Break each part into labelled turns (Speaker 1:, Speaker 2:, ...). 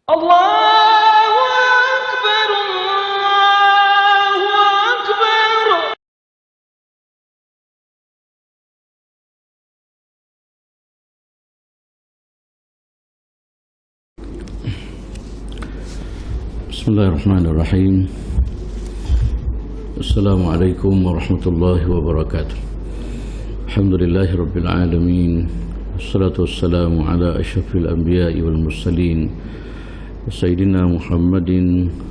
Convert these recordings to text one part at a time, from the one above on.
Speaker 1: الله أكبر الله أكبر.
Speaker 2: بسم الله الرحمن الرحيم. السلام عليكم ورحمة الله وبركاته. الحمد لله رب العالمين، والصلاة والسلام على أشرف الأنبياء والمرسلين سيدنا محمد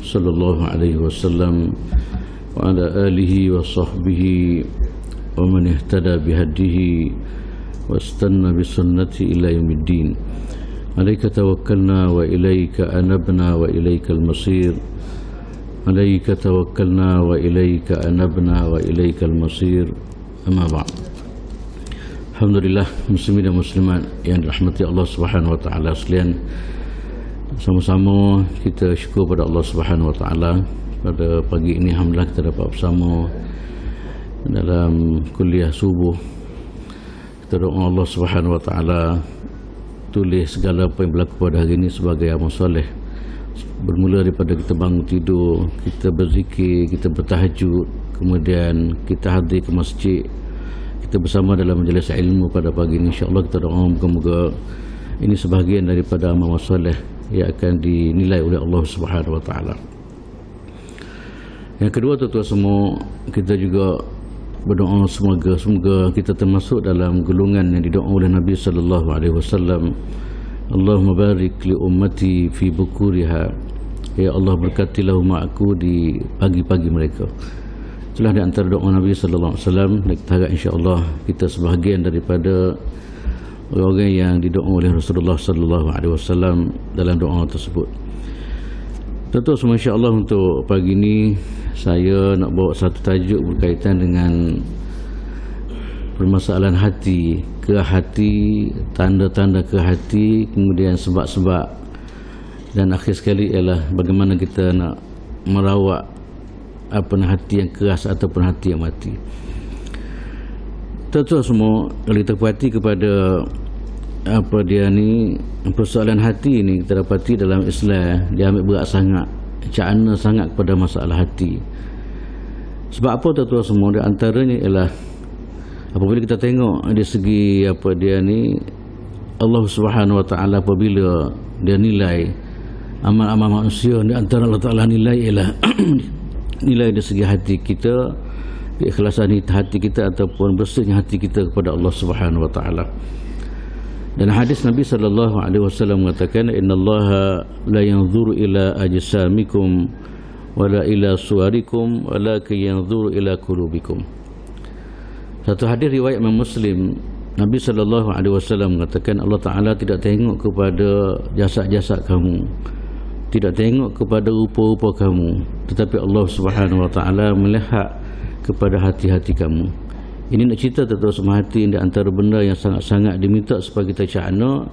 Speaker 2: صلى الله عليه وسلم وعلى آله وصحبه ومن اهتدى بهديه واستنى بسنته إلى يوم الدين. عليك توكلنا وإليك أنبنا وإليك المصير. عليك توكلنا وإليك أنبنا وإليك المصير. أما بعد. Alhamdulillah, muslimin dan muslimat yang dirahmati Allah Subhanahu wa taala sekalian. Sama-sama kita syukur pada Allah Subhanahu wa taala pada pagi ini alhamdulillah kita dapat bersama dalam kuliah subuh. Kita doa Allah Subhanahu wa taala tulis segala apa yang berlaku pada hari ini sebagai amal soleh. Bermula daripada kita bangun tidur, kita berzikir, kita bertahajud, kemudian kita hadir ke masjid, kita bersama dalam majlis ilmu pada pagi ini. InsyaAllah kita doa moga-moga ini sebahagian daripada amal soleh yang akan dinilai oleh Allah Subhanahu wa taala. Yang kedua, tuan-tuan semua, kita juga berdoa semoga kita termasuk dalam golongan yang didoa oleh Nabi sallallahu alaihi wasallam. Allahumma barik li ummati fi bukuriha. Ya Allah, berkatilah umat aku di pagi-pagi mereka. Itulah di antara doa Nabi sallallahu alaihi wasallam, dan kita harap insya-Allah kita sebahagian daripada orang yang didoa oleh Rasulullah sallallahu alaihi wasallam dalam doa tersebut. Tentu semua insya-Allah untuk pagi ini saya nak bawa satu tajuk berkaitan dengan permasalahan hati, ke hati, tanda-tanda ke hati, kemudian sebab-sebab, dan akhir sekali ialah bagaimana kita nak merawat hati yang keras ataupun hati yang mati. Tentu semua kalau kita perhati kepada persoalan hati ini, kita dapati dalam Islam dia ambil berat sangat, cakna sangat kepada masalah hati. Sebab apa tuan-tuan semua? Di antaranya ialah apabila kita tengok dari segi Allah Subhanahu wa taala apabila dia nilai amal-amal manusia, di antara Allah Taala nilai ialah nilai dari segi hati kita, keikhlasan hati kita ataupun bersihnya hati kita kepada Allah Subhanahu wa taala. Dan hadis Nabi sallallahu alaihi wasallam mengatakan, innallaha la yanzuru ila ajsamikum wala ila suwarikum walakin yanzuru ila qulubikum. Satu hadis riwayat Imam Muslim, Nabi sallallahu alaihi wasallam mengatakan Allah Taala tidak tengok kepada jasad-jasad kamu, tidak tengok kepada rupa-rupa kamu, tetapi Allah Subhanahu wa taala melihat kepada hati-hati kamu. Ini nak cerita tentang semua hati, di antara benda yang sangat-sangat diminta supaya kita cakna,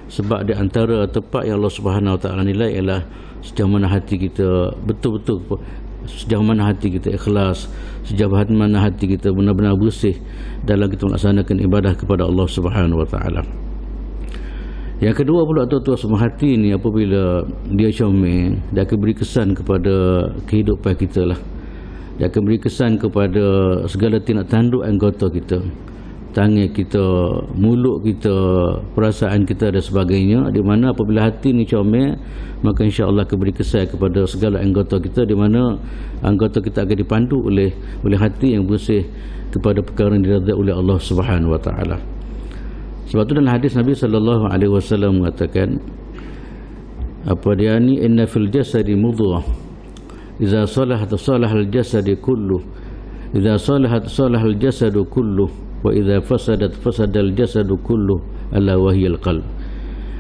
Speaker 2: sebab di antara tempat yang Allah Subhanahu wa taala nilai ialah sejauh mana hati kita betul-betul, sejauh mana hati kita ikhlas, sejauh mana hati kita benar-benar bersih dalam kita melaksanakan ibadah kepada Allah Subhanahu wa taala. Yang kedua pula tuan-tuan semua, hati ni apabila dia comel, dia akan beri kesan kepada kehidupan kita lah. Dia akan beri kesan kepada segala tindak tanduk anggota kita, tangan kita, mulut kita, perasaan kita dan sebagainya. Di mana apabila hati ni comel, maka insya-Allah akan beri kesan kepada segala anggota kita, di mana anggota kita akan dipandu oleh hati yang bersih kepada perkara yang diridai oleh Allah Subhanahu wa taala. Sebab tu dalam hadis Nabi sallallahu alaihi wasallam mengatakan inna fil jasadi mudghah idza salahat salahal jasadu kulluh, idza salahat salahal jasadu kulluh, wa idza fasadat fasadal jasadu kulluh, ala wahiyal qalb.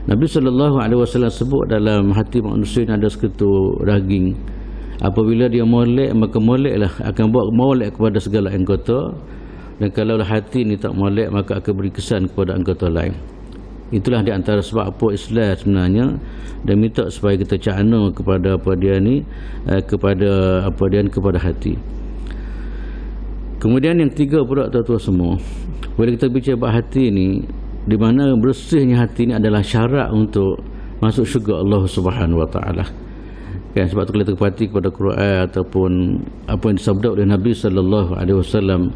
Speaker 2: Nabi sallallahu alaihi wasallam sebut dalam hati manusia ini ada seketul daging. Apabila dia molek, maka moleklah akan buat molek kepada segala anggota, dan kalau hati ini tak molek, maka akan beri kesan kepada anggota lain. Itulah di antara sebab apa Islam sebenarnya dia minta supaya kita cakna kepada kepada hati. Kemudian yang tiga pula tuan-tuan semua, bila kita bicara bab hati ni, di mana bersihnya hati ini adalah syarat untuk masuk syurga Allah Subhanahu wa taala. Kan, sebab tu kalau kita perhati kepada Quran ataupun apa yang disabda oleh Nabi sallallahu alaihi wasallam,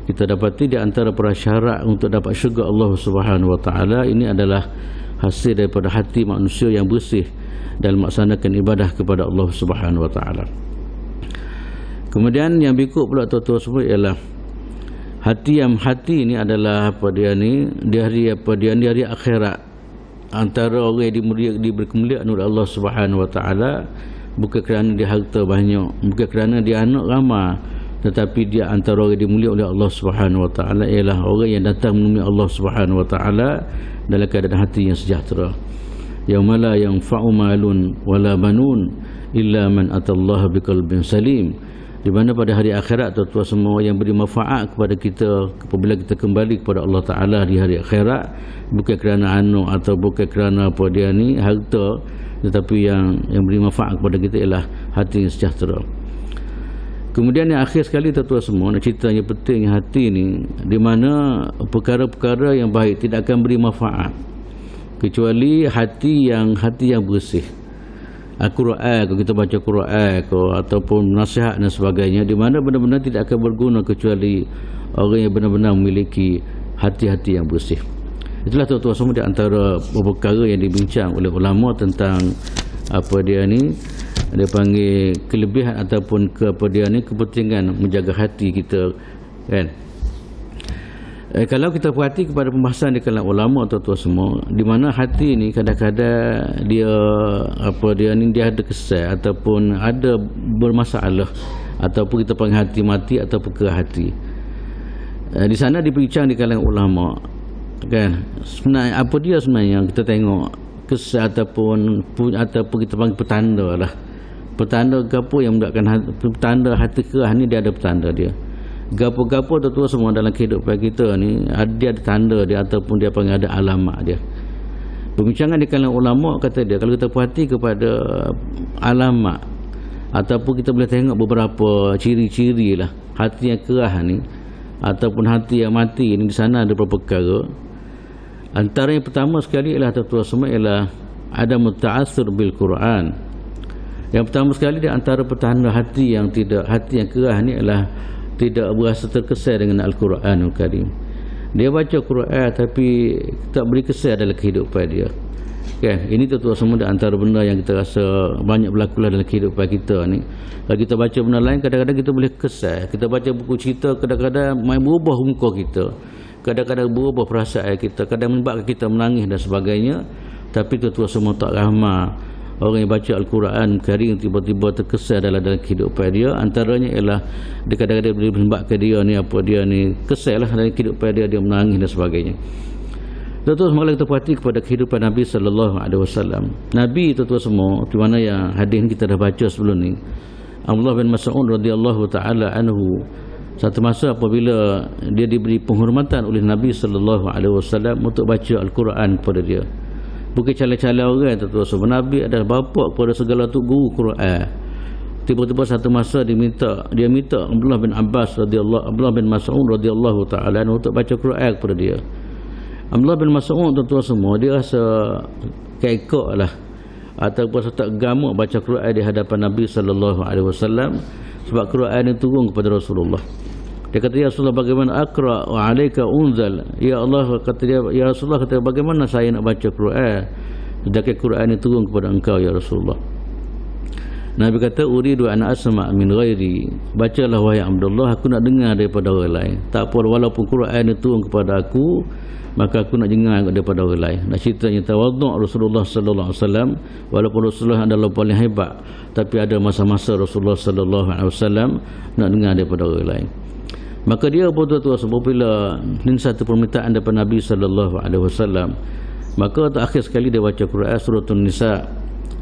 Speaker 2: kita dapati di antara prasyarat untuk dapat syurga Allah Subhanahu wa taala ini adalah hasil daripada hati manusia yang bersih dalam melaksanakan ibadah kepada Allah Subhanahu wa taala. Kemudian yang berikut pula tuan-tuan semua ialah hati ini adalah apa dia ni, di hari akhirat, antara orang yang diberi kemuliaan oleh Allah Subhanahu wa taala bukan kerana dia harta banyak, bukan kerana dia anak ramai, tetapi dia antara orang yang dimuliakan oleh Allah Subhanahu wa taala ialah orang yang datang menemui Allah Subhanahu wa taala dalam keadaan hati yang sejahtera. Yauma la yanfa'u malun wala banun illa man atallaha biqalbin salim. Di mana pada hari akhirat tuan-tuan semua yang beri manfaat kepada kita apabila kita kembali kepada Allah Taala di hari akhirat bukan kerana anak atau bukan kerana apa dia ni harta, tetapi yang beri manfaat kepada kita ialah hati yang sejahtera. Kemudian yang akhir sekali tuan-tuan semua, nak cerita yang penting hati ni, di mana perkara-perkara yang baik tidak akan beri manfaat kecuali hati yang bersih. Al-Quran, kalau kita baca Quran ataupun nasihat dan sebagainya, di mana benar-benar tidak akan berguna kecuali orang yang benar-benar memiliki hati-hati yang bersih. Itulah tuan-tuan semua di antara perkara yang dibincang oleh ulama tentang apa dia ni, dia panggil kelebihan ataupun kepentingan menjaga hati kita, kan. Kalau kita perhati kepada pembahasan di kalangan ulama tuan-tuan semua, di mana hati ni kadang-kadang dia ada kesal ataupun ada bermasalah, ataupun kita panggil hati mati ataupun kerah hati. Di sana dibincang di kalangan ulama, kan, sebenarnya apa dia sebenarnya kita tengok kesal ataupun kita panggil petanda lah. Petanda apa yang menunjukkan petanda hati kerah ni, dia ada petanda dia. Gapo-gapo tuan-tuan semua dalam kehidupan kita ni dia ada tanda dia ataupun dia panggil ada alamat dia. Pembincangan di kalangan ulama kata dia, kalau kita perhati kepada alamat ataupun kita boleh tengok beberapa ciri-ciri lah hati yang kerah ni ataupun hati yang mati ni, di sana ada beberapa perkara. Antara yang pertama sekali ialah tuan-tuan semua ialah ada muta'assir bil Quran. Yang pertama sekali di antara petanda hati yang kerah ni ialah tidak berasa terkesan dengan Al-Quranul Karim. Dia baca Quran tapi tak beri kesan dalam kehidupan dia. Kan? Ini tuan-tuan semua di antara benda yang kita rasa banyak berlaku dalam kehidupan kita ni. Kalau kita baca benda lain, kadang-kadang kita boleh kesan. Kita baca buku cerita, kadang-kadang main berubah muka kita, kadang-kadang berubah perasaan kita, kadang menyebabkan kita menangis dan sebagainya. Tapi tuan-tuan semua tak ramai orang yang baca Al-Quran Karim tiba-tiba terkesan dalam kehidupan dia. Antaranya ialah dia kadang-kadang boleh menyebabkan dia ni kesal lah dalam kehidupan dia menangis dan sebagainya. Tuan-tuan semua, kita perhati kepada kehidupan Nabi sallallahu alaihi wasallam. Nabi tuan-tuan semua, di mana yang hadis kita dah baca sebelum ni, Abdullah bin Mas'ud radhiyallahu taala anhu, satu masa apabila dia diberi penghormatan oleh Nabi sallallahu alaihi wasallam untuk baca Al-Quran kepada dia. Bukan cala-cala orang tuan-tuan semua. Nabi adalah bapa kepada segala tu guru Quran. Tiba-tiba satu masa dia minta Abdullah bin Mas'ud radhiyallahu taala untuk baca Quran kepada dia. Abdullah bin Mas'ud tuan-tuan semua, dia rasa kekok lah ataupun tak gamuk baca Quran di hadapan Nabi sallallahu alaihi wasallam, sebab Quran ini turun kepada Rasulullah. Dia kata, ya Rasulullah, bagaimana aqra wa alaika unzal? Ya Allah, kata dia, ya Rasulullah, kata, bagaimana saya nak baca Quran sedangkan Quran ini turun kepada engkau ya Rasulullah. Nabi kata, uridu an asma' min ghairi. Bacalah wahai Abdullah, aku nak dengar daripada orang lain. Tak apa, walaupun Quran ini turun kepada aku, maka aku nak dengar daripada orang lain. Nak ceritanya tawadhu' Rasulullah sallallahu alaihi wasallam, walaupun Rasulullah adalah paling hebat, tapi ada masa-masa Rasulullah sallallahu alaihi wasallam nak dengar daripada orang lain. Maka dia betul-betul apabila ini satu permintaan daripada Nabi sallallahu alaihi wasallam, maka terakhir sekali dia baca Quran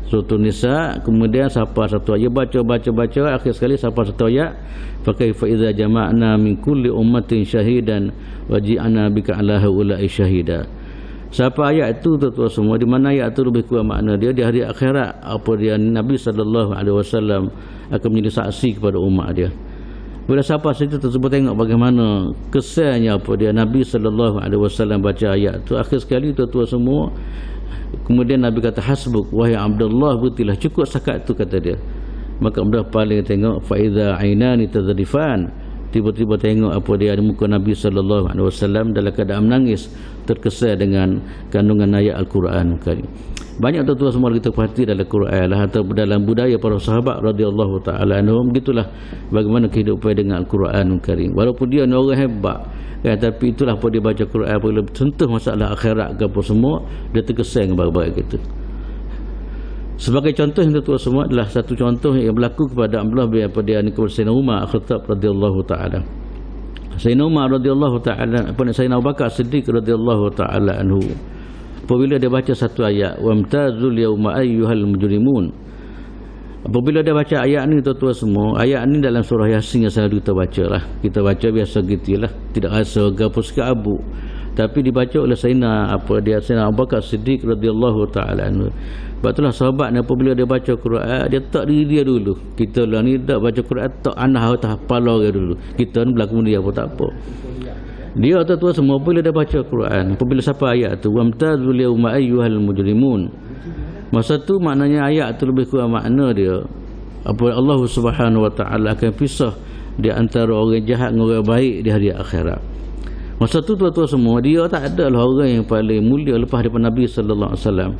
Speaker 2: Suratul Nisa, kemudian siapa satu ayat baca, akhir sekali siapa satu ayat, fa kaifa idza jama'na min kulli ummatin syahidan wa ji'ana bika 'ala haula'i syahida. Siapa ayat itu tuan-tuan semua, di mana ayat itu lebih kurang makna dia di hari akhirat, apa dia Nabi sallallahu alaihi wasallam akan menjadi saksi kepada umat dia. Bila siapa saja tersebut tengok bagaimana kesannya apa dia Nabi sallallahu alaihi wasallam baca ayat tu, akhir sekali tuan-tuan semua Kemudian Nabi kata hasbuk wahai Abdullah, butilah, cukup sakat tu, kata dia. Maka Abdullah paling tengok, fa idza ainani tadrifan, tiba-tiba tengok apa dia di muka Nabi sallallahu alaihi wasallam dalam keadaan menangis, terkesan dengan kandungan ayat Al-Quran Karim. Banyak tuan-tuan semua kita perhati dalam Quran lah, atau dalam budaya para sahabat radhiyallahu taala anhum, begitulah bagaimana kehidupan dengan Al-Quran Karim. Walaupun dia ni orang hebat kan, tapi itulah apa dia baca Quran, apabila sentuh masalah akhirat ke apa semua, dia terkesan dengan baik-baik kita. Sebagai contoh yang tuan-tuan semua adalah satu contoh yang berlaku kepada Abdullah bin kepada Sayyidina Umar Khattab radhiyallahu taala. Sayyidina Umar radhiyallahu taala, Sayyidina Abu Bakar Siddiq radhiyallahu taala anhu, apabila dia baca satu ayat, wamtazul yauma ayyuhal mujrimun, apabila dia baca ayat ni tuan-tuan semua, ayat ni dalam surah Yasin yang selalu kita baca lah, kita baca biasa gitulah, tidak rasa gapo sikit abu, tapi dibaca oleh Sayyidina Abu Bakar Siddiq radhiyallahu taala anhu. Sebab itulah sahabat ni apabila dia baca Quran, dia tak diri dia dulu. Kita lah ni tak baca Quran, tak anah atau hafal dia dulu. Kita ni berlaku dia pun tak apa. Dia tuan-tuan semua apabila dia baca Quran, apabila sampai ayat tu, wamtazul yauma ayyuhal mujrimun, masa tu maknanya ayat tu lebih kurang makna dia apa Allah Subhanahu wa taala akan pisah di antara orang jahat dengan orang baik di hari akhirat. Masa tu tuan-tuan semua, dia tak adalah orang yang paling mulia lepas daripada Nabi sallallahu alaihi wasallam,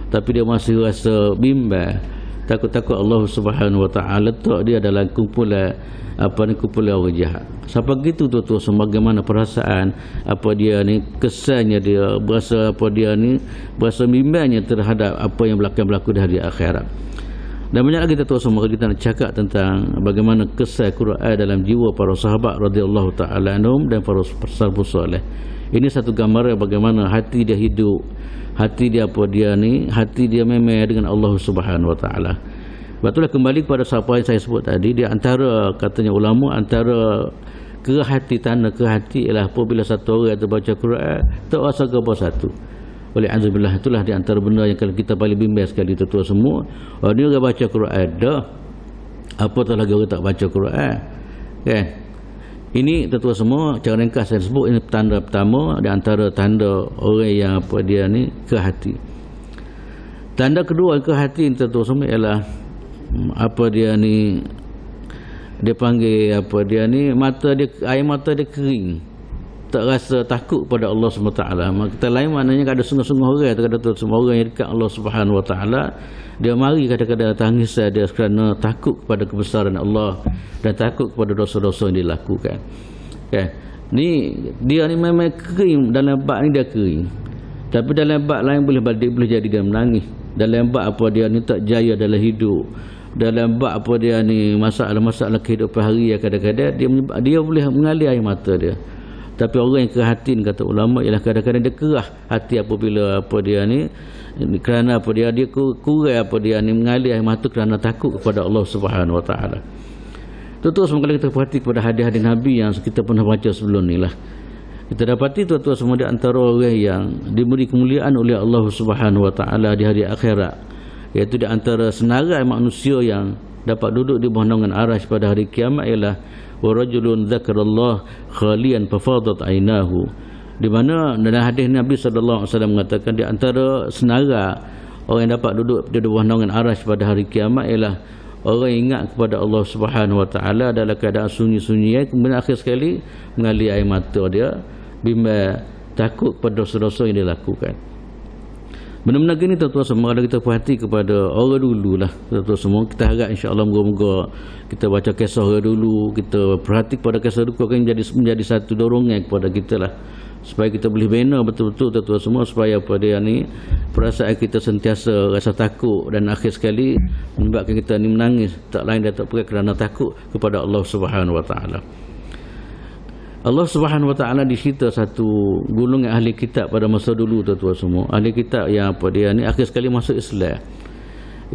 Speaker 2: tapi dia masih rasa bimbang, takut-takut Allah Subhanahu wa taala letak dia dalam kumpulan kumpulan orang jahat. Sampai gitu tuan-tuan semua, bagaimana perasaan dia ni, kesannya dia berasa berasa bimbangnya terhadap apa yang berlaku di hari akhirat. Dan banyak lagi tuan-tuan semua kita nak cakap tentang bagaimana kesan Quran dalam jiwa para sahabat radhiyallahu taala anhum dan para salafus soleh. Ini satu gambaran bagaimana hati dia hidup, hati dia hati dia memang dengan Allah Subhanahu wa taala. Betullah kembali kepada siapa yang saya sebut tadi, dia antara katanya ulama, antara ke hati tanda ke hati ialah apabila satu orang itu baca Quran tak rasa apa satu. Oleh azubillah, itulah di antara benda yang kalau kita paling bimbang sekali tuan-tuan semua. Dia orang baca Quran dah, apatah lagi orang tak baca Quran kan. Ini tuan-tuan semua cara ringkas saya sebut, ini tanda pertama di antara tanda orang yang ke hati. Tanda kedua ke hati tuan-tuan semua ialah dia panggil air mata dia kering, tak rasa takut pada Allah SWT. Kata lain maknanya ada sungguh-sungguh orang, ada semua orang yang dekat Allah Subhanahu wa taala, dia mari kadang-kadang tangis dia kerana takut kepada kebesaran Allah dan takut kepada dosa-dosa yang dilakukan kan. Dia ni memang kering, dalam bab ni dia kering, tapi dalam bab lain boleh jadi dia menangis. Dalam bab dia ni tak jaya dalam hidup, dalam bab masalah-masalah kehidupan harian, kadang-kadang dia boleh mengalir air mata dia. Tapi orang yang kehati kata ulama ialah kadang-kadang dia kerah hati apabila kerana dia kurang mengalir air mata kerana takut kepada Allah Subhanahu wa taala. Tuan-tuan semua, kalau kita perhati kepada hadis-hadis Nabi yang kita pernah baca sebelum ni lah, kita dapati tuan-tuan semua di antara orang yang diberi kemuliaan oleh Allah Subhanahu wa taala di hari akhirat, iaitu di antara senarai manusia yang dapat duduk di bawah naungan arasy pada hari kiamat ialah wa rajulun dzakarallah khalian fafadat ainahu, di mana dalam hadis Nabi sallallahu alaihi wasallam mengatakan di antara senarai orang yang dapat duduk di bawah naungan arasy pada hari kiamat ialah orang yang ingat kepada Allah Subhanahu wa taala dalam keadaan sunyi-sunyi, kemudian akhir sekali mengalir air mata dia bimbang takut pada dosa-dosa yang dia lakukan. Benda-benda gini tuan-tuan semua, kalau kita perhati kepada orang dulu lah tuan-tuan semua, kita harap insya-Allah moga-moga kita baca kisah orang dulu, kita perhati kepada kisah dulu, akan menjadi satu dorongan kepada kita lah, supaya kita boleh bina betul-betul tuan-tuan semua, supaya perasaan kita sentiasa rasa takut dan akhir sekali menyebabkan kita ni menangis, tak lain dan tak bukan kerana takut kepada Allah Subhanahu wa taala. Allah Subhanahu wa taala dicerita satu golongan ahli kitab pada masa dulu tuan-tuan semua. Ahli kitab yang akhir sekali masuk Islam.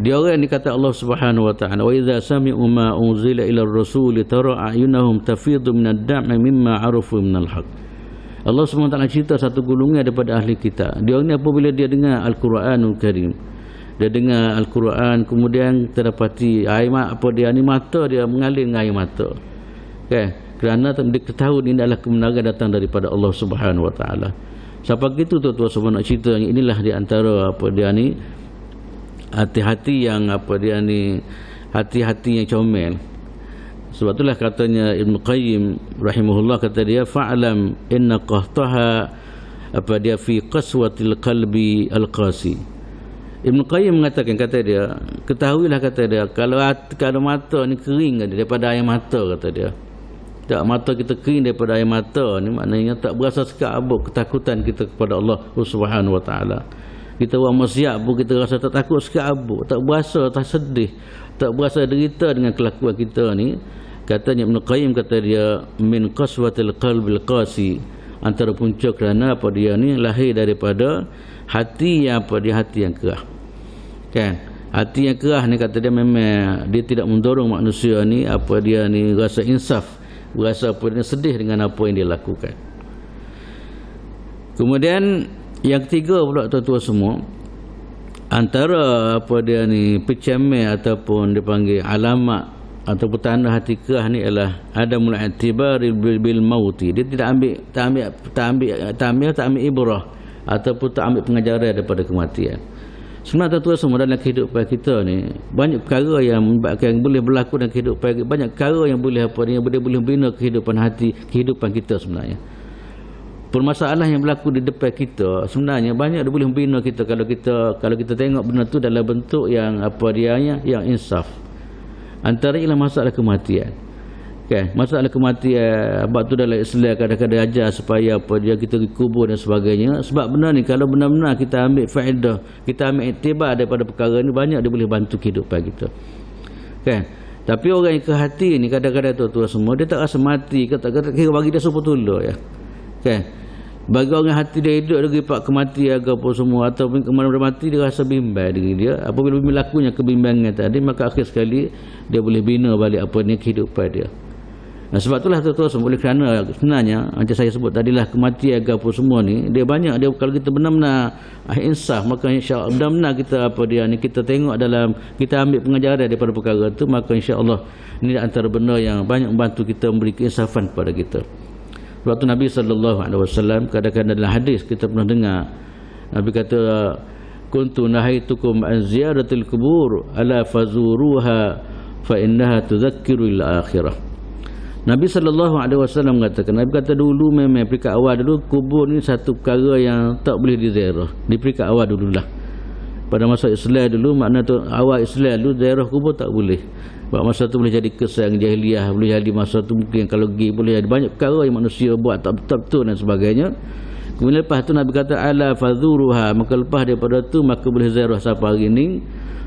Speaker 2: Dia orang yang dikata Allah Subhanahu wa taala, wa idza sami'u ma unzila ila ar-rasul tara a'yunahum tafidu minad dam'i mimma 'arafu minal haqq. Allah Subhanahu wa taala cerita satu golongan daripada ahli kitab. Dia ni apabila dia dengar Al-Quranul Karim, dia dengar Al-Quran, kemudian terdapati mata dia mengalir dengan air mata. Kerana dia tahu ini adalah kebenaran datang daripada Allah Subhanahu wa taala. Siapa gitu tuan-tuan semua nak cerita, inilah di antara apa dia ni hati-hati yang apa dia ni hati-hati yang comel. Sebab itulah katanya Ibn Qayyim rahimahullah, kata dia fa'lam inna qahtaha apa dia fi qaswatil qalbi al-qasi. Ibn Qayyim mengatakan, kata dia, ketahuilah kata dia, kalau mata ni kering daripada air mata, kata dia. Tak, mata kita kering daripada air mata ni maknanya tak berasa sekabut ketakutan kita kepada Allah Subhanahu wa taala. Kita orang maksiat pun kita rasa tak takut sekabut, tak berasa, tak sedih, tak berasa derita dengan kelakuan kita ni. Katanya Ibn Qayyim, kata dia, min qaswatil qalbil qasi, antara punca kerana apa dia ni lahir daripada hati yang apa dia, hati yang kerah. Kan? Hati yang kerah ni kata dia memang dia tidak mendorong manusia ni apa dia ni rasa insaf, berasa apa dia sedih dengan apa yang dia lakukan. Kemudian yang ketiga pula tuan-tuan semua, antara apa dia ni pecamai ataupun dipanggil alamat ataupun tanda hati kerah ni adalah adamul i'tibari bil mauti. Dia tidak ambil ibrah ataupun tak ambil pengajaran daripada kematian. Sebenarnya tuan-tuan semua, dalam kehidupan kita ni banyak perkara yang boleh berlaku dalam kehidupan kita, banyak perkara yang boleh apa ni, yang boleh bina kehidupan hati, kehidupan kita sebenarnya. Permasalahan yang berlaku di depan kita sebenarnya banyak dia boleh membina kita kalau kita tengok benda tu dalam bentuk yang apa dia yang insaf. Antara ialah masalah kematian. Kan? Masalah kematian, sebab tu dalam Islam kadang-kadang ajar supaya apa dia kita kubur dan sebagainya. Sebab benar ni kalau benar-benar kita ambil faedah, kita ambil iktibar daripada perkara ni, banyak dia boleh bantu kehidupan kita. Kan? Tapi orang yang ke hati ni kadang-kadang tuan-tuan semua, dia tak rasa mati, kata kira bagi dia super tolong ya. Kan? Bagi orang hati dia hidup dia gipak kematian ke apa semua, ataupun kemana-mana mati dia rasa bimbang diri dia. Apabila berlakunya kebimbangan tadi, maka akhir sekali dia boleh bina balik apa ni kehidupan dia. Nah, sebab itulah tuan-tuan semua, oleh kerana sebenarnya macam saya sebut tadilah, kematian ke apa semua ni dia banyak, dia kalau kita benar-benar insaf, maka insya-Allah benar-benar kita apa dia ni kita tengok dalam, kita ambil pengajaran daripada perkara tu, maka insya-Allah ini antara benda yang banyak membantu kita, memberi keinsafan kepada kita. Sebab tu Nabi SAW kadang-kadang dalam hadis kita pernah dengar Nabi kata, kuntu nahaitukum an ziyaratil kubur ala fazuruha fa innaha tudzakiru il akhirah. Nabi SAW mengatakan, Nabi kata dulu memang peringkat awal dulu, kubur ni satu perkara yang tak boleh diziarah. Di peringkat awal dululah. Pada masa Islam dulu, makna tu awal Islam dulu ziarah kubur tak boleh. Sebab masa tu boleh jadi kesan jahiliah, boleh jadi masa tu mungkin kalau pergi boleh jadi banyak perkara yang manusia buat tak betul-betul dan sebagainya. Kemudian lepas tu Nabi kata ala fadhuruha, maka lepas daripada tu maka boleh ziarah sampai hari ni.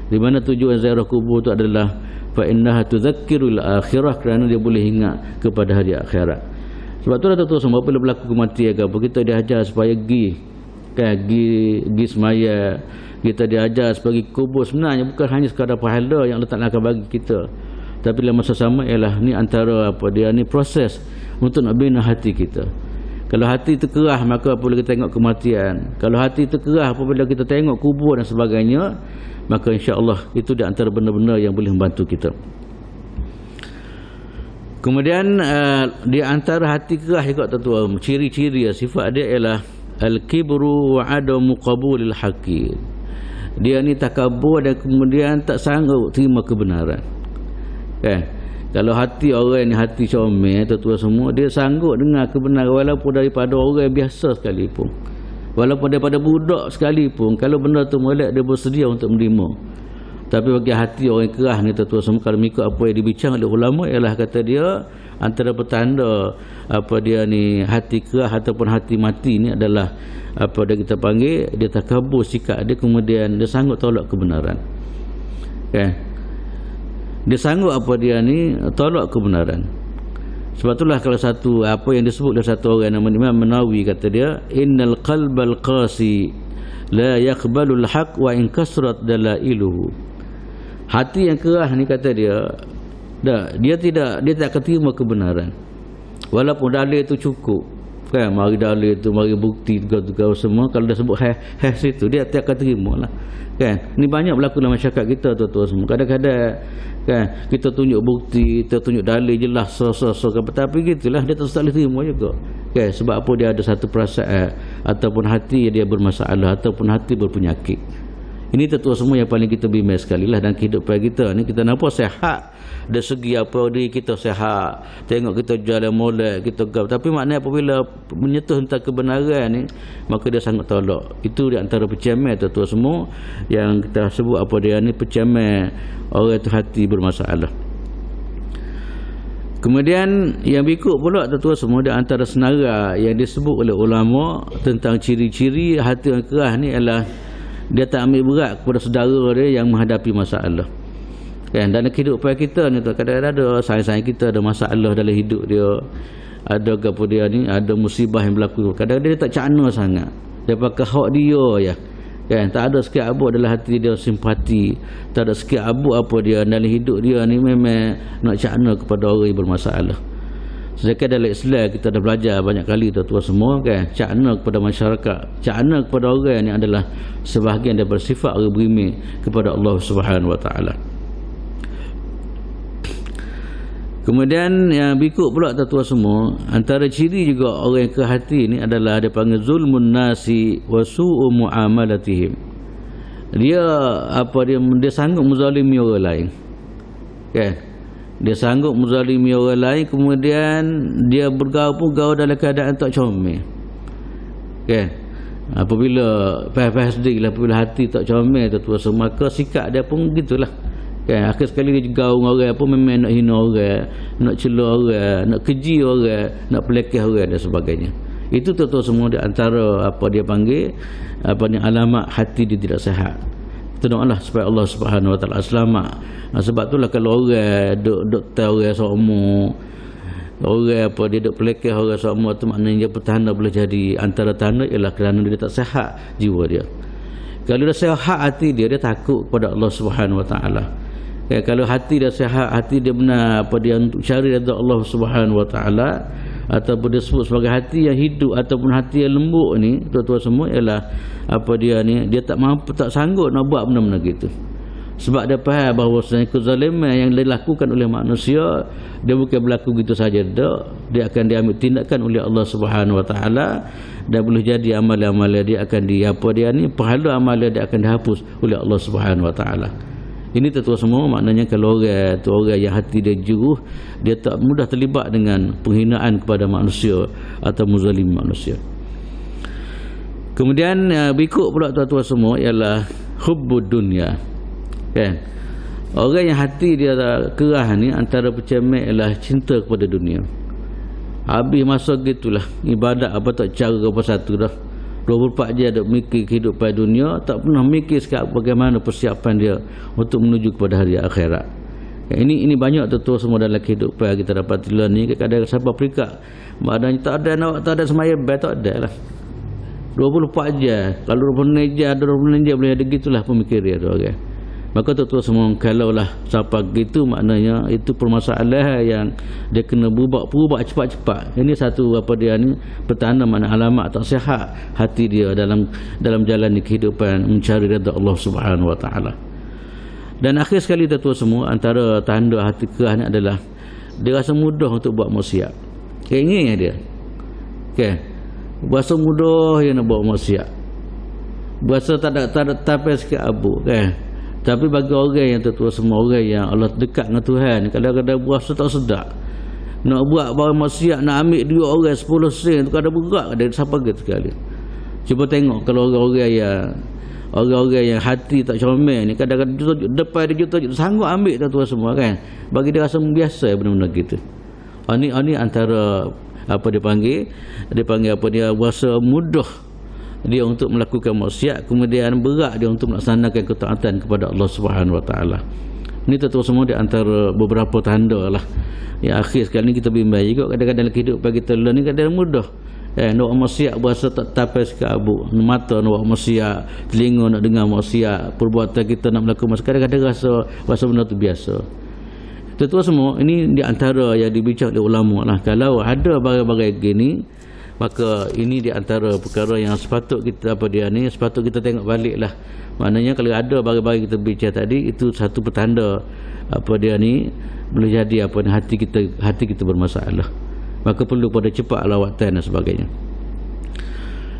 Speaker 2: Di mana tujuan ziarah kubur tu adalah fa innaha tudzakkirul akhirah, kerana dia boleh ingat kepada hari akhirat. Sebab tu tuan-tuan semua, bila berlaku kematian ke apa, kita diajar supaya pergi semaya, kita diajar sebagai kubur. Sebenarnya bukan hanya sekadar pahala yang Allah Ta'ala akan bagi kita, tapi dalam masa sama ialah ni antara apa dia ni proses untuk nak bina hati kita. Kalau hati itu kerah, maka apabila kita tengok kematian, kalau hati itu kerah apabila kita tengok kubur dan sebagainya, maka insya-Allah itu di antara benda-benda yang boleh membantu kita. Kemudian di antara hati kerah juga tuan-tuan, ciri-ciri sifat dia ialah al-kibru wa adamu qabulil haqqi. Dia ni takabur dan kemudian tak sanggup terima kebenaran. Kan? Kalau hati orang ni hati comel tuan-tuan semua, dia sanggup dengar kebenaran walaupun daripada orang biasa sekalipun. Walaupun daripada budak sekalipun, kalau benda tu molek dia bersedia untuk menerima. Tapi bagi hati orang kerah ni tuan-tuan semua, kalau mengikut apa yang dibincang oleh ulama, ialah kata dia antara petanda apa dia ni hati kerah ataupun hati mati ni adalah apa dia kita panggil, dia takabur sikap dia, kemudian dia sanggup tolak kebenaran. Kan? Dia sanggup apa dia ni tolak kebenaran. Sebab itulah kalau satu apa yang disebut oleh satu orang nama Imam Nawawi, kata dia innal qalbal qasi la yaqbalul haqq wa in kasrat dalailuhu. Hati yang kerah ni kata dia dia tak akan terima kebenaran walaupun dalil itu cukup. kan, mari dalil tu, mari bukti tugas-tugas semua. Kalau dah sebut situ, dia tak akan terima lah kan. Ni banyak berlaku dalam masyarakat kita tuan-tuan semua. Kadang-kadang kan kita tunjuk bukti, kita tunjuk dalil jelas tapi gitulah dia tak boleh terima juga kan. Sebab apa? Dia ada satu perasaan ataupun hati dia bermasalah ataupun hati berpenyakit. Ini tuan-tuan semua yang paling kita bimbang sekali lah dalam kehidupan kita ni. Kita nampak sehat dari segi apa, diri kita sehat, tengok kita jalan molek, kita gap, tapi maknanya apabila menyentuh tentang kebenaran ni, maka dia sangat tolak. Itu di antara pencemeh tuan-tuan semua yang kita sebut apa dia ni, pencemeh orang tu hati bermasalah. Kemudian yang berikut pula tuan-tuan semua, di antara senarai yang disebut oleh ulama tentang ciri-ciri hati yang keras ni ialah dia tak ambil berat kepada saudara dia yang menghadapi masalah kan. Dalam kehidupan kita ni tu kadang-kadang ada sayang-sayang kita ada masalah dalam hidup dia, ada apa dia ni, ada musibah yang berlaku, kadang-kadang dia tak cakna sangat, dia pakai hak dia ya kan. Tak ada sikit abu dalam hati dia simpati, tak ada sikit abu apa dia dalam hidup dia ni memang nak cakna kepada orang yang bermasalah. Sedangkan dalam Islam kita dah belajar banyak kali tuan-tuan semua kan, cakna kepada masyarakat, cakna kepada orang ni adalah sebahagian daripada sifat orang beriman kepada Allah Subhanahu Wa Taala. Kemudian yang berikut pula tuan-tuan semua, antara ciri juga orang yang ke hati ni adalah dia panggil zulmun nasi wa su'u muamalatihim. Dia sanggup menzalimi orang lain kan. Dia sanggup menzalimi orang lain, kemudian dia bergaul pun gaul dalam keadaan tak comel kan. Apabila faham sedih lah, apabila hati tak comel tuan-tuan semua, maka sikap dia pun gitulah kan. Akhir sekali dia gaul orang pun memang nak hina orang, nak cela orang, nak keji orang, nak pelekeh orang dan sebagainya. Itu tuan-tuan semua di antara apa dia panggil alamat hati dia tidak sihat. Kita doalah supaya Allah Subhanahu Wa Taala selamat. Sebab itulah kalau orang duk tahu orang semua, orang dia duk pelekeh orang semua, tu maknanya dia petanda boleh jadi antara tanda ialah kerana dia tak sihat jiwa dia. Kalau dia sihat hati dia takut kepada Allah Subhanahu Wa Taala. Ya, kalau hati dia sihat, hati dia benar dia untuk cari redha Allah Subhanahu Wa Taala, ataupun dia sebut sebagai hati yang hidup ataupun hati yang lembut ni tuan-tuan semua ialah dia ni, dia tak mampu, tak sanggup nak buat benda-benda gitu. Sebab dia faham bahawa kezaliman yang dilakukan oleh manusia dia bukan berlaku gitu saja dak, dia akan diambil tindakan oleh Allah Subhanahu Wa Taala, dan boleh jadi amalan-amalan dia akan pahala amalan dia akan dihapus oleh Allah Subhanahu Wa Taala. Ini tuan-tuan semua maknanya kalau orang yang hati dia juruh, dia tak mudah terlibat dengan penghinaan kepada manusia atau menzalimi manusia. Kemudian berikut pula tuan-tuan semua ialah hubbud dunya kan. Orang yang hati dia keras ni, antara pencemeh ialah cinta kepada dunia. Habis masa gitulah ibadat apa tak cara apa satu dah, 24 jam ada mikir kehidupan dunia, tak pernah mikir sekarang bagaimana persiapan dia untuk menuju kepada hari akhirat. Ini banyak tuan-tuan semua dalam kehidupan kita dapat tilan ni. Kadang-kadang siapa peringkat maknanya tak ada semaya bel, tak ada lah 24 jam. Kalau 24 jam ada 24 jam boleh ada gitulah pemikir dia tu orang. Maka tuan-tuan semua, kalaulah siapa gitu, maknanya itu permasalahan yang dia kena berubah cepat-cepat. Ini satu dia ni petanda mana alamat tak sihat hati dia dalam jalan kehidupan mencari redha Allah Subhanahu Wa Taala. Dan akhir sekali tuan-tuan semua, antara tanda hati keras ni adalah dia rasa mudah untuk buat maksiat. Keinginnya dia okay, berasa mudah dia nak buat maksiat, berasa tak ada tapai sikit abu kan. Tapi bagi orang yang tuan-tuan semua, orang yang Allah dekat dengan Tuhan, kadang-kadang berasa tak sedap nak buat barang maksiat, nak ambil duit orang 10 sen tu kadang berat dia siapa gitu sekali. Cuba tengok kalau orang-orang yang hati tak comel ni, kadang-kadang depan dia juta sanggup ambil tuan-tuan semua kan. Bagi dia rasa biasa benda-benda gitu. Ini antara dia panggil dia berasa mudah dia untuk melakukan maksiat, kemudian berat dia untuk melaksanakan ketaatan kepada Allah Subhanahu Wa Taala. Ini tuan-tuan semua di antara beberapa tanda lah. Yang akhir sekali ni kita bimbang juga kadang-kadang dalam kehidupan kita ni kadang mudah nak buat maksiat berasa tak tapai sikit abu, mata nak buat maksiat, telinga nak dengar maksiat, perbuatan kita nak melakukan maksiat, kadang-kadang rasa benda tu biasa. Tuan-tuan semua, ini di antara yang dibincang oleh ulama lah. Kalau ada barang-barang gini, Maka ini di antara perkara yang sepatut kita sepatut kita tengok balik lah. Maknanya kalau ada bagi-bagi kita bincang tadi, itu satu petanda boleh jadi hati kita bermasalah. Maka perlu pada cepat lawatan dan sebagainya.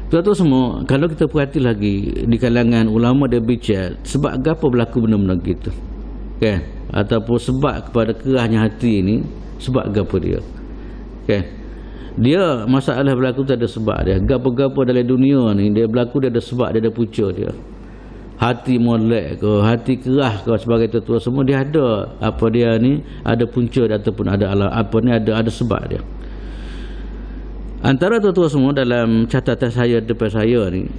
Speaker 2: Tuan-tuan semua, kalau kita perhati lagi di kalangan ulama dia bincang sebab apa berlaku benda-benda gitu, kan? Ataupun sebab kepada kerahnya hati ini, sebab apa dia, kan? Dia masalah berlaku tu ada sebab dia. Gapo-gapo dalam dunia ni dia berlaku, dia ada sebab, dia ada punca dia. Hati molek ke, hati kerah ke sebagai tuan semua, dia ada ada punca ataupun ada sebab dia. Antara tuan-tuan semua dalam catatan saya depan saya ni,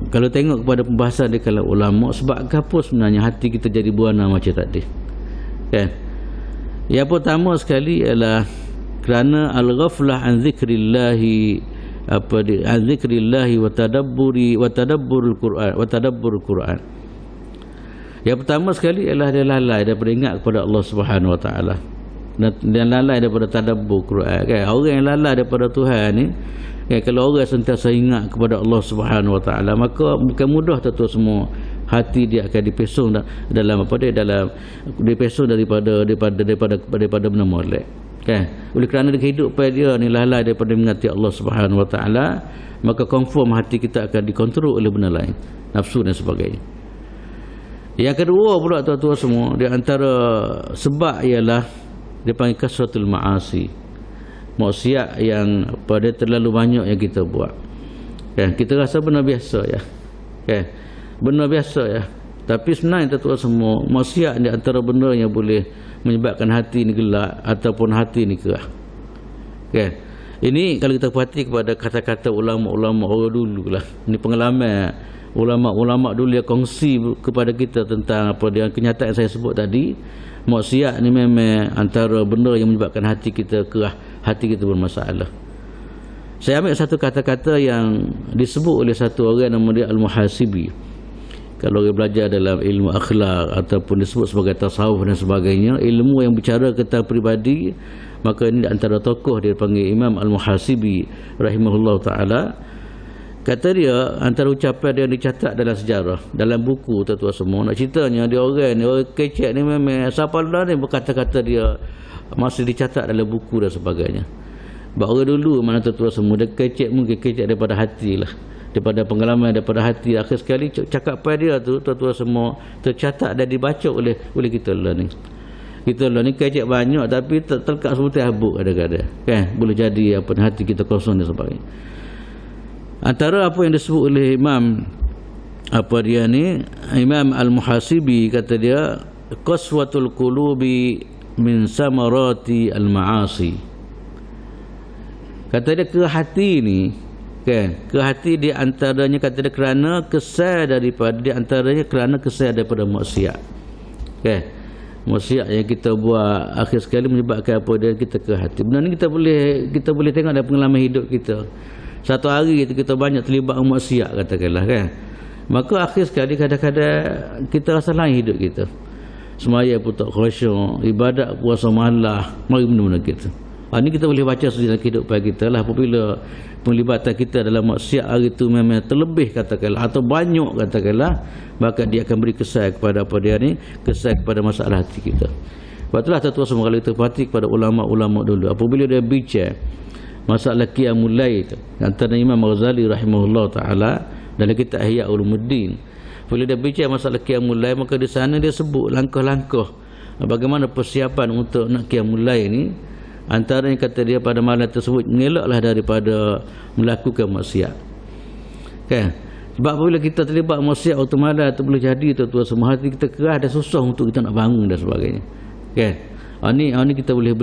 Speaker 2: kalau tengok kepada pembahasan di kalangan ulama, sebab apa sebenarnya hati kita jadi buana macam tadi, kan? Yang pertama sekali ialah kerana al-ghaflah an zikrillahi an zikrillahi wa tadabburul Quran. Yang pertama sekali ialah dia lalai daripada ingat kepada Allah Subhanahu wa taala, dan lalai daripada tadabbur Quran, kan? Orang yang lalai daripada Tuhan ni, kan, kalau orang sentiasa ingat kepada Allah Subhanahu wa taala, maka bukan mudah tuan semua hati dia akan dipesong dalam dipesong daripada benda molek, kan? Oleh kerana kehidupan dia ni lalai daripada mengingati Allah Subhanahu wa taala, maka confirm hati kita akan dikontrol oleh benda lain, nafsu dan sebagainya. Yang kedua pula tuan-tuan semua, di antara sebab ialah dia panggil kasratul ma'asi, maksiat yang pada terlalu banyak yang kita buat, kan? Kita rasa benda biasa ya, kan? Benda biasa ya, tapi sebenarnya tuan-tuan semua, maksiat di antara benda yang boleh menyebabkan hati ni gelap ataupun hati ni kerah, kan? Ini kalau kita perhati kepada kata-kata ulama-ulama orang dulu lah, ini pengalaman ulama-ulama dulu yang kongsi kepada kita tentang kenyataan yang saya sebut tadi. Maksiat ni memang antara benda yang menyebabkan hati kita kerah, hati kita bermasalah. Saya ambil satu kata-kata yang disebut oleh satu orang nama dia Al-Muhasibi. Kalau orang belajar dalam ilmu akhlak ataupun disebut sebagai tasawuf dan sebagainya, ilmu yang bicara tentang peribadi, maka ini antara tokoh dia panggil Imam Al-Muhasibi rahimahullah ta'ala. Kata dia, antara ucapan dia dicatat dalam sejarah, dalam buku tuan-tuan semua. Nak ceritanya dia orang kecek ni memang siapa dah ni berkata-kata dia masih dicatat dalam buku dan sebagainya. Sebab orang dulu mana tuan-tuan semua, dia kecek mungkin kecek daripada hati lah, daripada pengalaman, daripada hati. Akhir sekali cakapan dia tu tuan-tuan semua tercatat dan dibaca oleh kita lah ni. Kita lah ni kecek banyak tapi terlekat seperti habuk kadang-kadang, kan? Boleh jadi hati kita kosong dan sebagainya. Antara apa yang disebut oleh Imam Imam Al-Muhasibi, kata dia qaswatul qulubi min samarati al-ma'asi. Kata dia ke hati ni, kan, ke hati di antaranya, kata dia kerana kesal daripada maksiat, kan? Maksiat yang kita buat akhir sekali menyebabkan kita ke hati. Benda ni kita boleh tengok dalam pengalaman hidup kita. Satu hari kita banyak terlibat maksiat katakanlah, kan? Maka akhir sekali kadang-kadang kita rasa lain hidup kita. Semaya pun tak khusyuk, ibadat puasa malah, mari benda-benda kita. Ini kita boleh baca dalam kehidupan kita lah. Apabila penglibatan kita dalam maksiat hari itu memang terlebih katakanlah, atau banyak katakanlah, maka dia akan beri kesan kepada kesan kepada masalah hati kita. Sebab itulah tuan-tuan semua, kalau kita perhati kepada ulama-ulama dulu, apabila dia bincang masalah qiyamul lail, antara Imam Ghazali rahimahullah ta'ala dalam kitab Ihya Ulumuddin, bila dia bincang masalah qiyamul lail, maka di sana dia sebut langkah-langkah bagaimana persiapan untuk nak qiyamul lail ni. Antara yang kata dia pada malam tersebut, mengelaklah daripada melakukan maksiat, kan? Sebab bila kita terlibat maksiat waktu malam tu, boleh jadi tuan-tuan semua hati kita kerah dan susah untuk kita nak bangun dan sebagainya, kan? Ini kita boleh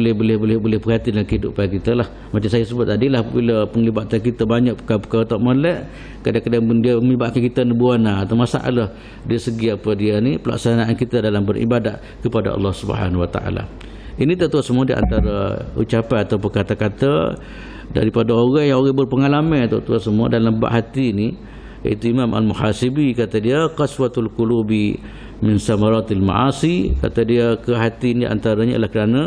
Speaker 2: perhati dalam kehidupan kita lah. Macam saya sebut tadi lah, bila penglibatan kita banyak perkara tak molek, kadang-kadang dia menyebabkan kita buana atau masalah dari segi pelaksanaan kita dalam beribadat kepada Allah Subhanahu wa taala. Ini tuan-tuan semua di antara ucapan atau kata-kata daripada orang berpengalaman tuan-tuan semua dalam bab hati ni, iaitu Imam Al-Muhasibi. Kata dia qaswatul qulubi min samaratil ma'asi. Kata dia ke hati ni antaranya adalah kerana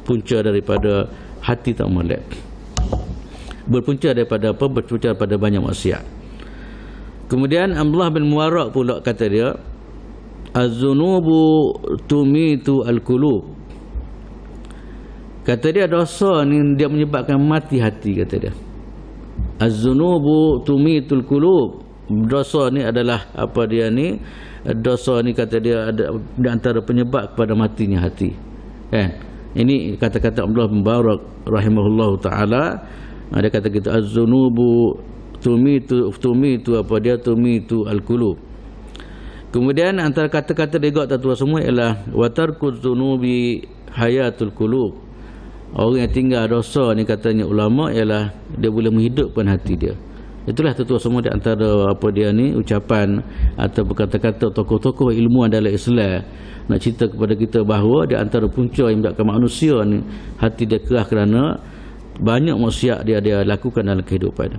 Speaker 2: punca daripada hati tak molek. berpunca daripada apa? Berpunca daripada banyak maksiat. Kemudian Abdullah bin Mubarak pula kata dia, az-zunubu tumitu al-qulub. Kata dia dosa ni dia menyebabkan mati hati, kata dia. Az-zunubu tumitul qulub. Dosa ni adalah apa dia ni? Dosa ni kata dia ada di antara penyebab kepada matinya hati. Kan? Ini kata-kata Abdullah bin Mubarak rahimahullahu taala. Dia kata kita az-zunubu tumitu apa dia? Tumitu al-qulub. Kemudian antara kata-kata dia tuan semua ialah wa tarkuz zunubi hayatul qulub. Orang yang tinggal dosa ni katanya ulama ialah dia boleh menghidupkan hati dia. Itulah tuan semua di antara apa dia ni ucapan atau kata-kata tokoh-tokoh ilmuwan dalam Islam nak cerita kepada kita bahawa di antara punca yang menyebabkan manusia ni hati dia keras kerana banyak maksiat dia lakukan dalam kehidupan.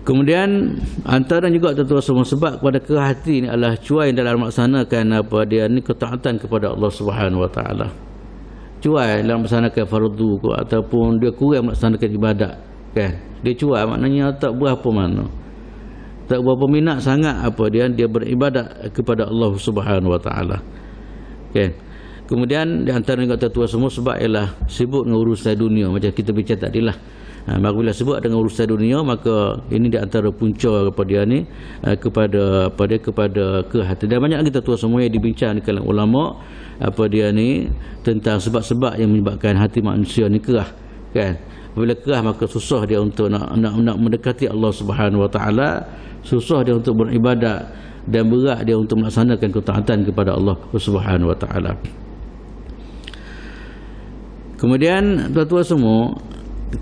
Speaker 2: Kemudian antara juga tuan semua sebab kepada keras hati ni adalah cuai dalam melaksanakan apa dia ni ketaatan kepada Allah Subhanahu Wa Taala. Cuai dalam melaksanakan fardu ke ataupun dia kurang melaksanakan ibadat, kan? Dia cuai maknanya tak berapa mana, tak berapa minat sangat apa dia beribadat kepada Allah Subhanahu Wa Taala, kan? Kemudian di antara kata tua semua sebab ialah sibuk dengan urusan dunia, macam kita bincang tadilah. Bila sibuk dengan urusan dunia, maka ini di antara punca kepada dia ni kepada kehati. Dan banyak lagi tua semua yang dibincang di kalangan ulama apa dia ni tentang sebab-sebab yang menyebabkan hati manusia ni kerah, kan? Bila kerah maka susah dia untuk nak mendekati Allah Subhanahu Wa Taala, susah dia untuk beribadat dan berat dia untuk melaksanakan ketaatan kepada Allah Subhanahu Wa Taala. Kemudian tuan-tuan semua,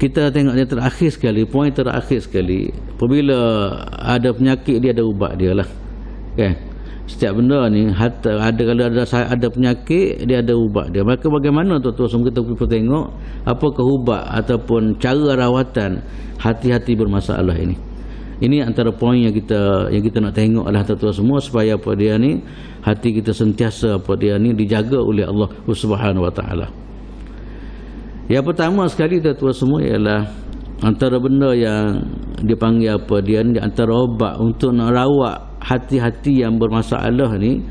Speaker 2: kita tengok yang terakhir sekali, poin terakhir sekali, apabila ada penyakit dia ada ubat dia lah, kan? Setiap benda ni kalau ada penyakit dia ada ubat dia. Maka bagaimana tuan-tuan semua kita perlu tengok apakah ubat ataupun cara rawatan hati-hati bermasalah ini. Ini antara poin yang kita nak tengok adalah tuan-tuan semua supaya apa dia ni hati kita sentiasa apa dia ni dijaga oleh Allah Subhanahu Wa Taala. Yang pertama sekali tuan-tuan semua ialah antara benda yang dipanggil apa dia ni, antara obat untuk nak rawat hati-hati yang bermasalah ni,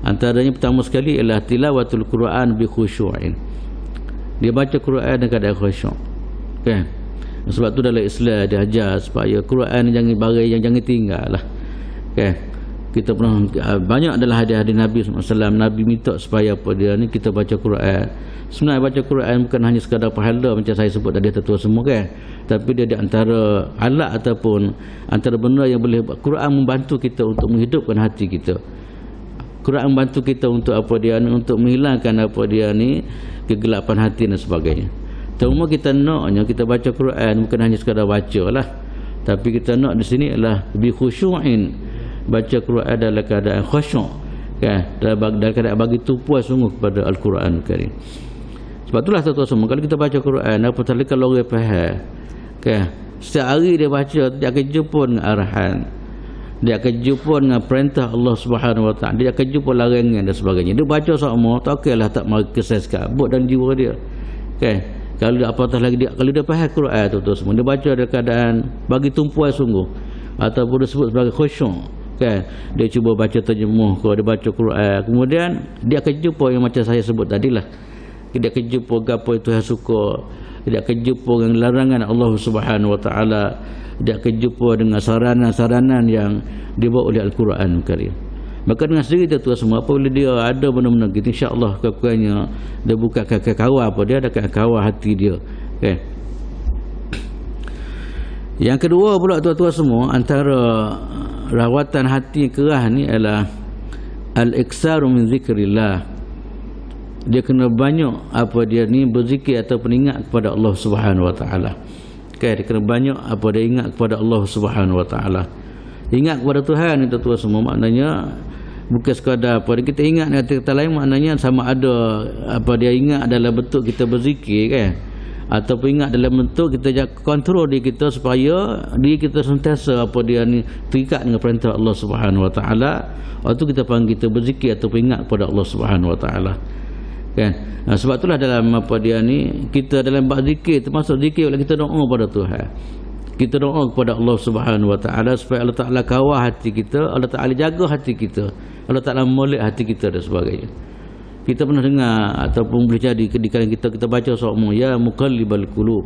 Speaker 2: antaranya pertama sekali ialah tilawatul Quran bi khusyu'in. Dia baca Quran dengan keadaan khusyuk, kan? Sebab tu dalam Islam dia ajar supaya Quran jangan barang yang jangan tinggal lah, kan? Kita pernah banyak adalah hadis-hadis Nabi SAW. Nabi minta supaya apa dia ni kita baca Quran. Sebenarnya baca Quran bukan hanya sekadar pahala macam saya sebut tadi tetua semua, kan? Tapi dia di antara alat ataupun antara benda yang boleh Quran membantu kita untuk menghidupkan hati kita. Quran membantu kita untuk apa dia ni, untuk menghilangkan apa dia ni kegelapan hati dan sebagainya. Terutama kita naknya kita baca Quran bukan hanya sekadar baca lah, tapi kita nak di sini adalah bi khusyu'in, baca Quran dalam keadaan khusyuk, kan? Dalam keadaan bagi tumpuan sungguh kepada Al-Quran Karim. Sebab itulah tuan-tuan semua, kalau kita baca Quran, apatah kalau orang faham, kan? Setiap hari dia baca, dia akan jumpa dengan arahan, dia akan jumpa dengan perintah Allah Subhanahu Wa Taala, dia akan jumpa larangan dan sebagainya. Dia baca sama, tak okeylah tak mari keseskan buat dalam jiwa dia, kan? Kalau dia apatah lagi dia, kalau dia faham Quran tuan-tuan semua, dia baca dalam keadaan bagi tumpuan sungguh ataupun disebut sebagai khusyuk, kan? Dia cuba baca terjemuh, kalau dia baca Quran, kemudian dia akan jumpa yang macam saya sebut tadilah. Dia akan jumpa apa itu yang suka, dia akan jumpa dengan larangan Allah Subhanahu Wa Taala, dia akan jumpa dengan saranan-saranan yang dibawa oleh Al-Quran Karim. Maka dengan sendiri tuan semua, apabila dia ada benda-benda gitu, insya-Allah kurang-kurangnya dia buka kawal apa dia ada kawal hati dia, okay? Yang kedua pula tuan-tuan semua, antara rawatan hati kerah ni adalah al-iksaru min zikrillah. Dia kena banyak apa dia ni berzikir ataupun ingat kepada Allah Subhanahu Wa Taala. Okay, dia kena banyak apa dia ingat kepada Allah Subhanahu Wa Taala. Ingat kepada Tuhan ni tuan-tuan semua, maknanya bukan sekadar apa kita ingat dengan kata lain, maknanya sama ada apa dia ingat dalam bentuk kita berzikir, kan? Ataupun ingat dalam bentuk kita jaga kontrol diri kita supaya diri kita sentiasa apa dia ni terikat dengan perintah Allah Subhanahu Wa Taala. Waktu kita panggil kita berzikir ataupun ingat kepada Allah Subhanahu Wa Taala. kan. Sebab itulah dalam apa dia ni, kita dalam bab zikir, termasuk zikir bila kita doa pada Tuhan, kita doa kepada Allah Subhanahu Wa Taala supaya Allah Taala kawal hati kita, Allah Taala jaga hati kita, Allah Taala molek hati kita dan sebagainya. Kita pernah dengar ataupun boleh jadi di kalangan kita baca semua, ya muqallibal qulub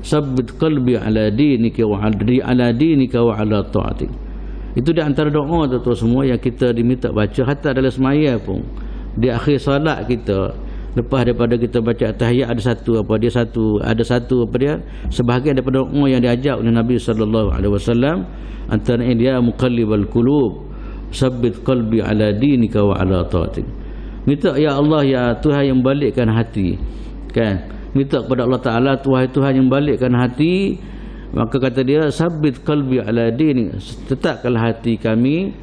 Speaker 2: sabbit qalbi ala dinika wa ala dinika wa ala ta'atik. Itu di antara doa tu semua yang kita diminta baca hatta dalam semaya pun. Di akhir solat kita, lepas daripada kita baca tahiyat, ada satu apa dia sebahagian daripada doa yang diajar oleh Nabi sallallahu alaihi wasallam, antaranya dia muqallibal qulub sabbit qalbi ala dinika wa ala ta'atik. Minta ya Allah, ya Tuhan yang balikkan hati, kan, minta kepada Allah Taala, Tuhan yang balikkan hati. Maka kata dia, sabbit qalbi ala dini, tetapkanlah hati kami,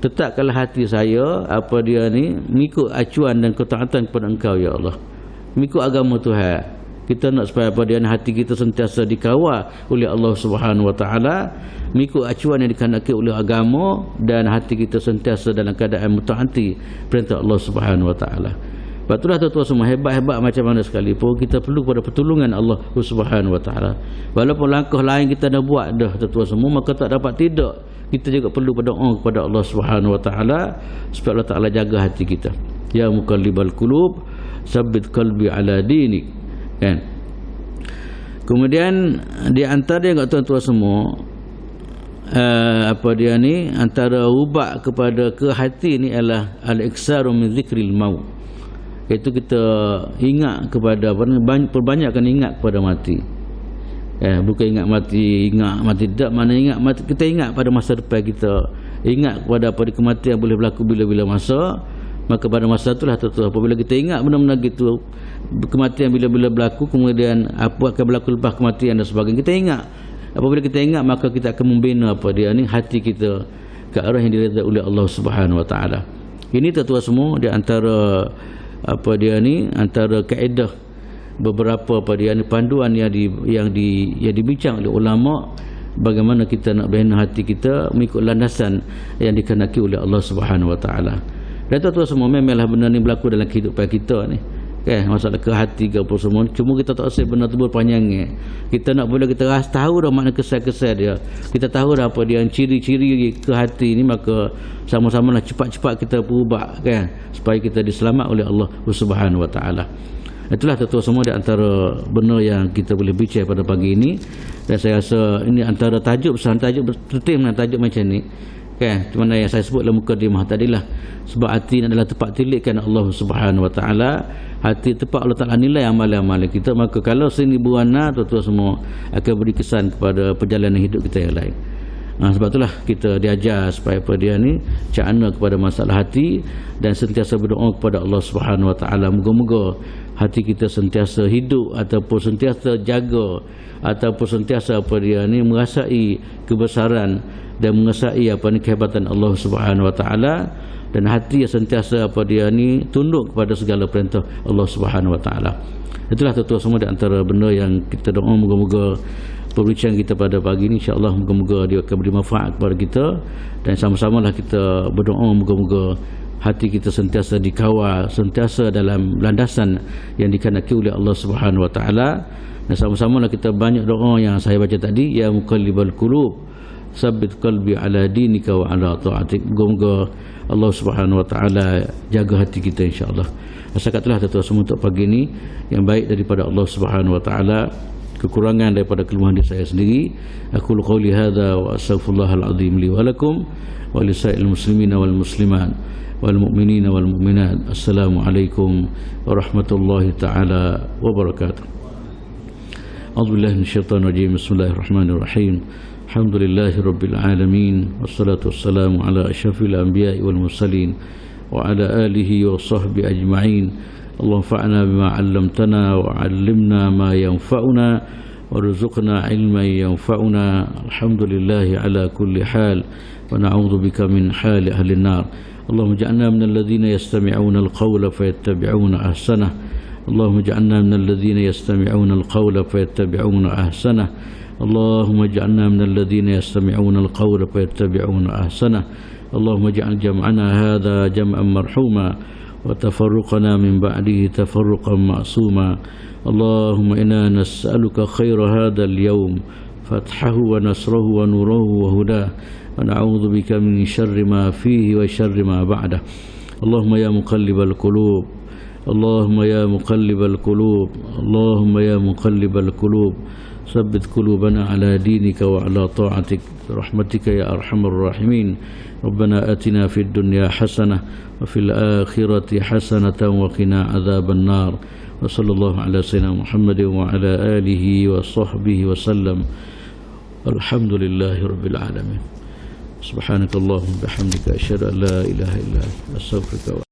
Speaker 2: tetapkanlah hati saya apa dia ni mengikut acuan dan ketaatan kepada Engkau ya Allah, mengikut agama Tuhan. Kita nak supaya apa dia hati kita sentiasa dikawal oleh Allah Subhanahu Wa Taala, mengikut acuan yang dikehendaki oleh agama, dan hati kita sentiasa dalam keadaan mentaati perintah Allah Subhanahu Wa Taala. Sebab itulah tuan-tuan semua, hebat-hebat macam mana sekalipun, kita perlu pada pertolongan Allah Subhanahu Wa Taala. Walaupun langkah lain kita dah buat dah tuan-tuan semua, maka tak dapat tidak, kita juga perlu berdoa kepada Allah Subhanahu Wa Taala supaya Allah Taala jaga hati kita. Ya muqallibal qulub sabbit qalbi ala dinik, kan. Kemudian di antara yang tuan-tuan semua, apa dia ni, antara ubat kepada ke hati ni adalah al-iksaru min zikril maut, iaitu kita ingat kepada apa, perbanyakkan ingat kepada mati. Bukan ingat mati tak, mana ingat mati, kita ingat pada masa depan kita, ingat kepada apa kematian boleh berlaku bila-bila masa. Maka pada masa itulah tuan-tuan, apabila kita ingat benda-benda gitu, kematian bila-bila berlaku, kemudian apa akan berlaku lepas kematian dan sebagainya, kita ingat. Apabila kita ingat, maka kita akan membina apa dia ni, hati kita ke arah yang diridai oleh Allah Subhanahu Wa Taala. Ini tuan-tuan semua di antara apa dia ni, antara kaedah beberapa apa dia ni, panduan yang dibincang oleh ulama, bagaimana kita nak bina hati kita mengikut landasan yang dikehendaki oleh Allah Subhanahu Wa Taala. Dan tuan-tuan semua, memanglah benda ni berlaku dalam kehidupan kita ni, kan, masalah ke hati ke apa semua, cuma kita tak rasa benda tu berpanjangnya. Kita nak boleh kita rasa tahu dah makna kesan-kesan dia, kita tahu dah apa dia ciri-ciri ke hati ni, maka sama-samalah cepat-cepat kita berubah, kan, supaya kita diselamat oleh Allah Subhanahu Wa Taala. Itulah tuan-tuan semua di antara benda yang kita boleh bincang pada pagi ini, dan saya rasa ini antara tajuk tertim dengan tajuk macam ni, kan, macam mana yang saya sebut dalam mukadimah tadilah. Sebab hati ini adalah tempat tilitkan Allah Subhanahu Wa Taala, hati tempat Allah Taala nilai amal-amal kita. Maka kalau sini buana, tuan-tuan semua akan beri kesan kepada perjalanan hidup kita yang lain. Sebab itulah kita diajar supaya apa dia ni, cakna kepada masalah hati, dan sentiasa berdoa kepada Allah Subhanahu Wa Taala, moga-moga hati kita sentiasa hidup ataupun sentiasa jaga ataupun sentiasa apa dia ni merasai kebesaran dan mengesai apa ni kehebatan Allah Subhanahu Wa Taala, dan hati yang sentiasa apa dia ni tunduk kepada segala perintah Allah Subhanahu Wa Taala. Itulah tuan-tuan semua di antara benda yang kita doa, moga-moga perbincangan kita pada pagi ini insya-Allah moga-moga dia akan beri manfaat kepada kita, dan sama-samalah kita berdoa moga-moga hati kita sentiasa dikawal, sentiasa dalam landasan yang dikehendaki oleh Allah Subhanahu Wa Taala. Dan sama-samalah kita banyak doa yang saya baca tadi, ya muqallibal qulub sabbit qalbi ala dinika wa ala ta'atik. Moga-moga Allah Subhanahu Wa Taala jaga hati kita insya-Allah. Asakatlah tuan-tuan semua untuk pagi ini, yang baik daripada Allah Subhanahu Wa Taala, kekurangan daripada kelemahan diri saya sendiri. Aku qouli hadza wa astaghfirullahal azim li wa lakum wa lisa'il muslimina wal muslimat wal mu'minina wal mu'minat. Assalamualaikum warahmatullahi taala wabarakatuh. A'udzubillahi minasyaitonir rajim. Bismillahirrahmanirrahim. Alhamdulillahi rabbil alamin, wassalatu wassalamu ala asyrafil anbiya'i wal mursalin wa ala alihi wa sahbihi ajma'in. اللهم انفعنا بما علمتنا وعلمنا ما ينفعنا وارزقنا علما ينفعنا. الحمد لله على كل حال ونعوذ بك من حال أهل النار. اللهم اجعلنا من الذين يستمعون القول فيتبعون أحسنه. اللهم اجعلنا من الذين يستمعون القول فيتبعون أحسنه. اللهم اجعلنا من الذين يستمعون القول فيتبعون أحسنه. اللهم اجعل جمعنا هذا جمعا مرحوما وتفرقنا من بعده تفرقا معصوما اللهم إنا نسألك خير هذا اليوم فتحه ونصره ونوره وهداه ونعوذ بك من شر ما فيه وشر ما بعده اللهم يا مقلب القلوب اللهم يا مقلب القلوب اللهم يا مقلب القلوب ثبت قلوبنا على دينك وعلى طاعتك برحمتك يا أرحم الراحمين ربنا آتنا في الدنيا حسنة وفي الآخرة حسنة وقنا عذاب النار وصلى الله على سيدنا محمد وعلى آله وصحبه وسلم الحمد لله رب العالمين سبحانك اللهم وبحمدك أشهد أن لا إله إلا أنت أستغفرك